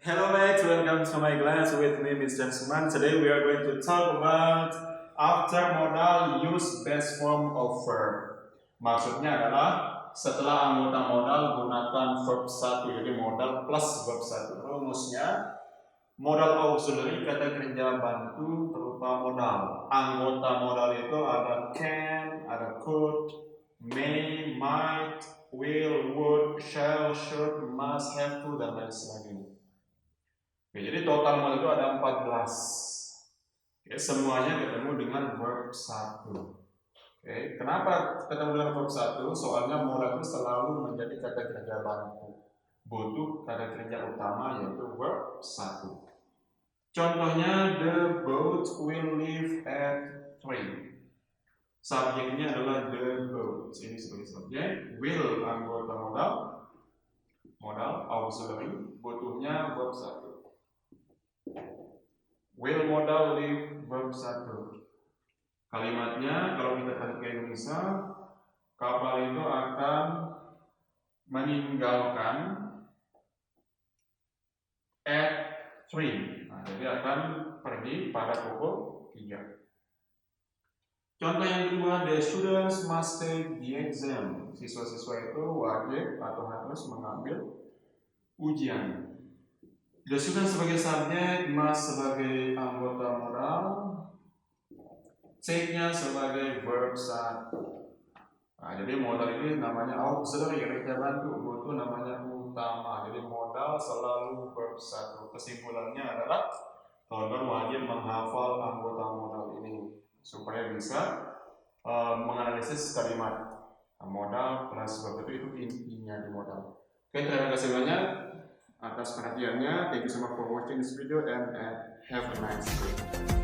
Hello mates, welcome to my class with me Mr. Sukman. Today we are going to talk about after modal use best form of verb. Maksudnya adalah setelah anggota modal gunakan verb 1, jadi modal plus verb 1. Rumusnya modal auxiliary kata kerja bantu berupa modal. Anggota modal itu ada can, ada could, may, might, will, would, shall, should, must, have to, dan lain sebagainya. Oke, jadi total modal itu ada 14. Oke, semuanya ketemu dengan verb 1. Oke, kenapa ketemu dengan verb 1? Soalnya modal itu selalu menjadi kata kerja bantu. Butuh kata kerja utama yaitu verb 1. Contohnya, the boat will leave at 3. Subjeknya adalah the boat. Ini sebagai subjek. Will anggota modal auxiliary, butuhnya verb 1. Will modal leave verb 1. Kalimatnya kalau kita balik ke Indonesia, kapal itu akan meninggalkan at 3. Nah, jadi akan pergi pada pukul 3. Contoh yang kedua, the students must take the exam. Siswa-siswa itu wajib atau harus mengambil ujian. The student sebagai subjek, must sebagai anggota modal, take-nya sebagai verb 1. Nah, jadi modal ini namanya auxiliary, kerja bantu, butuh namanya utama. Jadi modal selalu verb 1. Kesimpulannya adalah teman-teman wajib menghafal anggota modal ini supaya bisa menganalisis kalimat. Modal plus verb itu intinya di modal. Oke, terima kasih banyak atas perhatiannya. Thank you so much for watching this video and have a nice day.